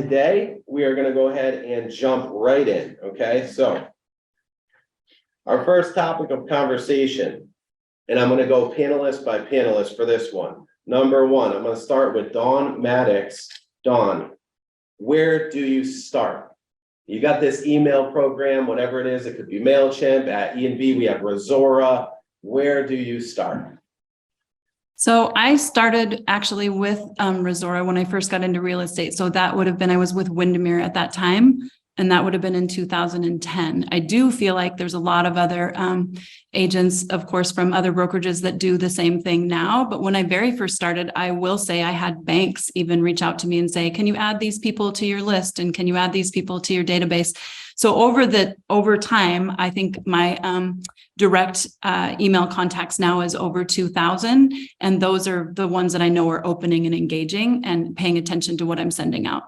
today we are going to go ahead and jump right in. Okay, so our first topic of conversation, and I'm going to go panelist by panelist for this one. Number one, I'm going to start with Dawn Maddox. Dawn, where do you start? You got this email program, whatever it is. It could be MailChimp. At E&B, we have Resora. Where do you start? So I started actually with Resora when I first got into real estate. So that would have been, I was with Windermere at that time, and that would have been in 2010. I do feel like there's a lot of other agents, of course, from other brokerages that do the same thing now. But when I very first started, I will say I had banks even reach out to me and say, can you add these people to your list? And can you add these people to your database? So over time, I think my direct email contacts now is over 2,000. And those are the ones that I know are opening and engaging and paying attention to what I'm sending out.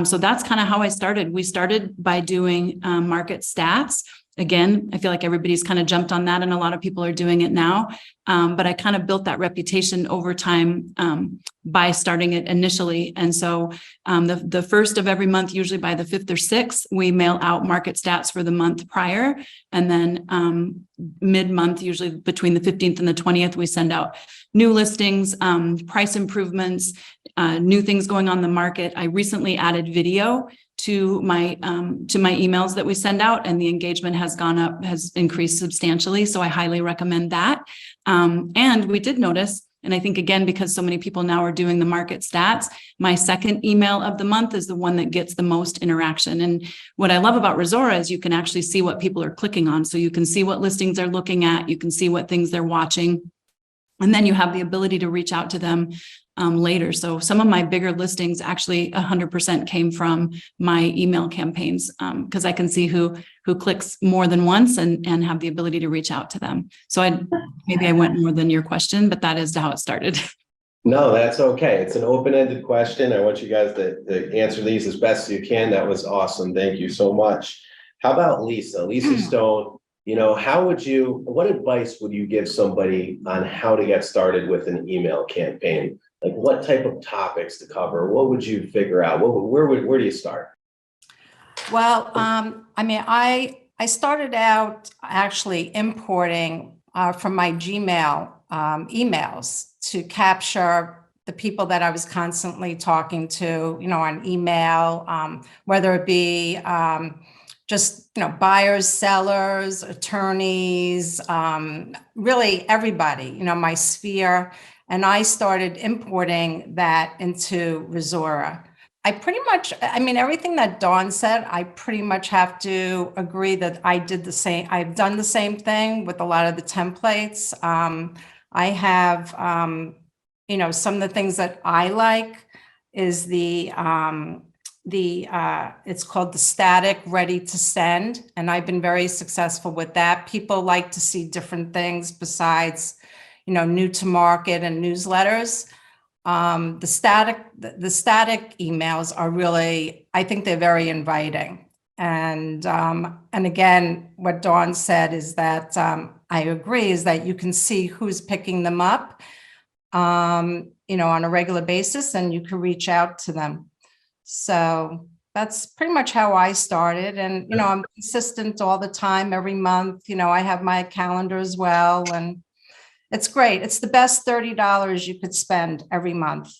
So that's kind of how I started. We started by doing market stats. Again, I feel like everybody's kind of jumped on that and a lot of people are doing it now. But I kind of built that reputation over time by starting it initially. And so the first of every month, usually by the 5th or 6th, we mail out market stats for the month prior. And then mid-month, usually between the 15th and the 20th, we send out new listings, price improvements, new things going on the market. I recently added video to my emails that we send out, and the engagement has gone up, has increased substantially. So I highly recommend that. And we did notice, and I think again, because so many people now are doing the market stats, my second email of the month is the one that gets the most interaction. And what I love about Resora is you can actually see what people are clicking on. So you can see what listings they're looking at, you can see what things they're watching, and then you have the ability to reach out to them later. So some of my bigger listings actually 100% came from my email campaigns because I can see who clicks more than once and have the ability to reach out to them. So maybe I went more than your question, but that is how it started. No, that's okay. It's an open-ended question. I want you guys to answer these as best as you can. That was awesome. Thank you so much. How about Lisa? Lisa Stone, what advice would you give somebody on how to get started with an email campaign? Like what type of topics to cover? What would you figure out? Where do you start? Well, I started out actually importing from my Gmail emails to capture the people that I was constantly talking to, on email, whether it be just, buyers, sellers, attorneys, really everybody, my sphere. And I started importing that into Resora. I pretty much, everything that Dawn said, I pretty much have to agree that I did the same. I've done the same thing with a lot of the templates. I have, some of the things that I like is it's called the static ready to send. And I've been very successful with that. People like to see different things besides, new to market and newsletters. The static emails are really, I think they're very inviting. And again, what Dawn said is that I agree is that you can see who's picking them up, on a regular basis, and you can reach out to them. So that's pretty much how I started. And, I'm consistent all the time, every month, I have my calendar as well. And it's great. It's the best $30 you could spend every month.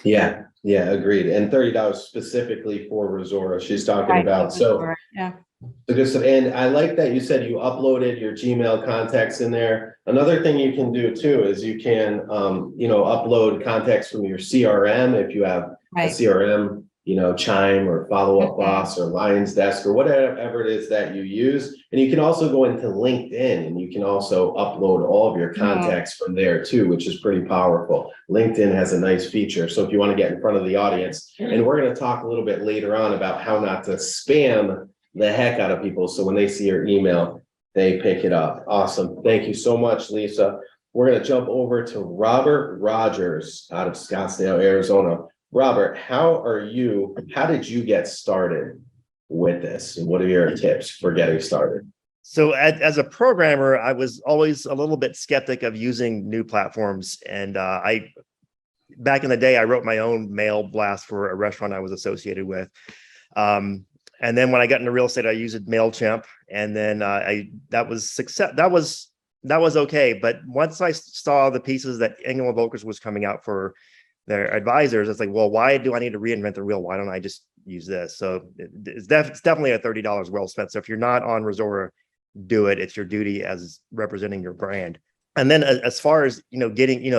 Yeah, agreed. And $30 specifically for Resora she's talking about. So yeah. And I like that you said you uploaded your Gmail contacts in there. Another thing you can do too is you can, upload contacts from your CRM if you have a CRM, Chime or Follow Up Boss or Lions Desk or whatever it is that you use. And you can also go into LinkedIn and you can also upload all of your contacts from there too, which is pretty powerful. LinkedIn has a nice feature. So if you want to get in front of the audience, and we're going to talk a little bit later on about how not to spam the heck out of people. So when they see your email, they pick it up. Awesome. Thank you so much, Lisa. We're going to jump over to Robert Rogers out of Scottsdale, Arizona. Robert, how did you get started with this? And what are your tips for getting started? So as a programmer, I was always a little bit skeptic of using new platforms. And I back in the day, I wrote my own mail blast for a restaurant I was associated with. And then when I got into real estate, I used MailChimp, and then that was success. That was okay. But once I saw the pieces that Engel & Volkers was coming out for their advisors, it's like, well, why do I need to reinvent the wheel? Why don't I just use this? So it's definitely a $30 well spent. So if you're not on Resora, do it. It's your duty as representing your brand. And then as far as, getting,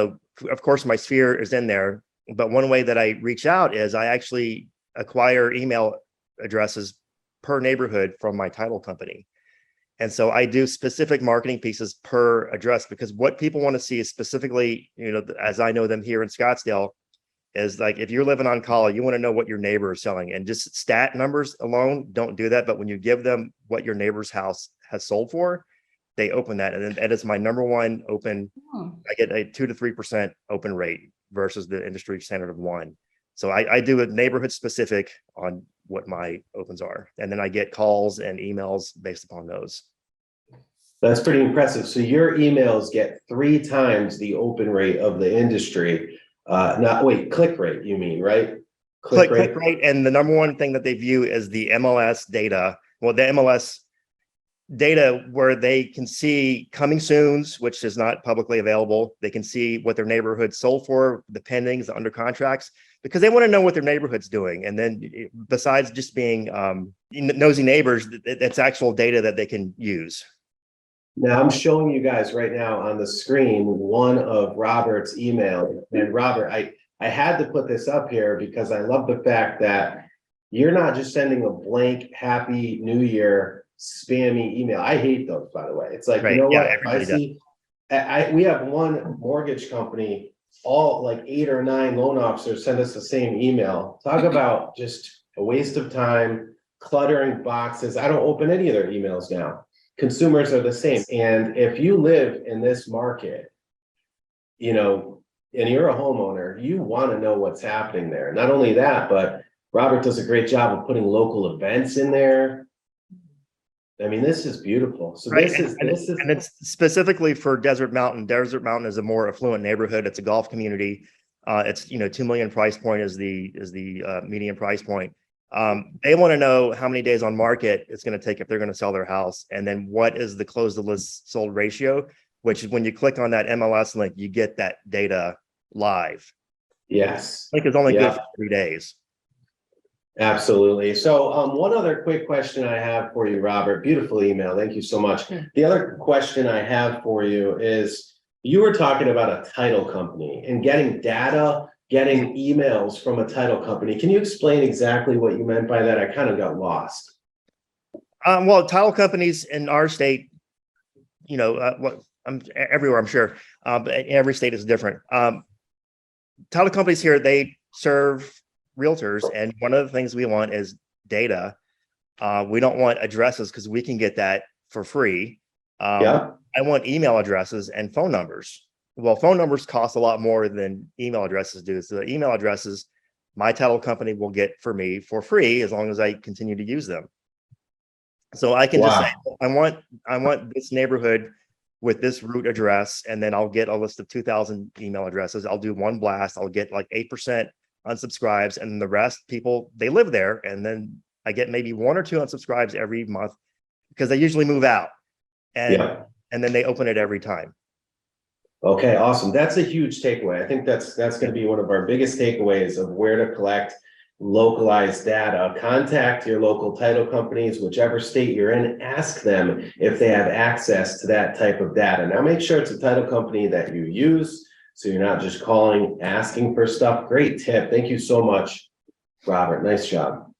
of course, my sphere is in there. But one way that I reach out is I actually acquire email addresses per neighborhood from my title company. And so I do specific marketing pieces per address, because what people want to see is specifically, as I know them here in Scottsdale, is like, if you're living on Calla, you want to know what your neighbor is selling, and just stat numbers alone don't do that. But when you give them what your neighbor's house has sold for, they open that. And then that is my number one open. I get a 2 to 3% open rate versus the industry standard of 1. So I do a neighborhood specific on what my opens are. And then I get calls and emails based upon those. That's pretty impressive. So your emails get 3 times the open rate of the industry. Click rate, you mean, right? Click rate. And the number one thing that they view is the MLS data. Well, the MLS data where they can see coming soons, which is not publicly available. They can see what their neighborhood sold for, the pendings, the under contracts, because they want to know what their neighborhood's doing. And then besides just being nosy neighbors, it's actual data that they can use. Now I'm showing you guys right now on the screen one of Robert's emails. And Robert, I had to put this up here because I love the fact that you're not just sending a blank Happy New Year spammy email. I hate those, by the way. It's like, right. We have one mortgage company, all like 8 or 9 loan officers send us the same email. Talk about just a waste of time, cluttering boxes. I don't open any of their emails now. Consumers are the same. And if you live in this market, and you're a homeowner, you want to know what's happening there. Not only that, but Robert does a great job of putting local events in there. I mean, this is beautiful. So right. And it's specifically for Desert Mountain. Desert Mountain is a more affluent neighborhood. It's a golf community. It's 2 million price point is the median price point. They want to know how many days on market it's going to take if they're going to sell their house, and then what is the close to list sold ratio, which when you click on that MLS link, you get that data live. Yes. Link is only good for 3 days. Absolutely. So one other quick question I have for you, Robert. Beautiful email. Thank you so much. The other question I have for you is, you were talking about a title company and getting data, getting emails from a title company. Can you explain exactly what you meant by that? I kind of got lost. Well, title companies in our state, everywhere, I'm sure, but every state is different. Title companies here, they serve realtors, and one of the things we want is data. We don't want addresses because we can get that for free. I want email addresses and phone numbers. Well, phone numbers cost a lot more than email addresses do. So the email addresses, my title company will get for me for free as long as I continue to use them. So I can just say, I want this neighborhood with this root address, and then I'll get a list of 2,000 email addresses. I'll do one blast. I'll get like 8% unsubscribes, and the rest people, they live there, and then I get maybe 1 or 2 unsubscribes every month because they usually move out, and then they open it every time. Okay, awesome. That's a huge takeaway. I think that's going to be one of our biggest takeaways of where to collect localized data. Contact your local title companies, whichever state you're in, ask them if they have access to that type of data. Now make sure it's a title company that you use, so you're not just calling, asking for stuff. Great tip. Thank you so much, Robert. Nice job.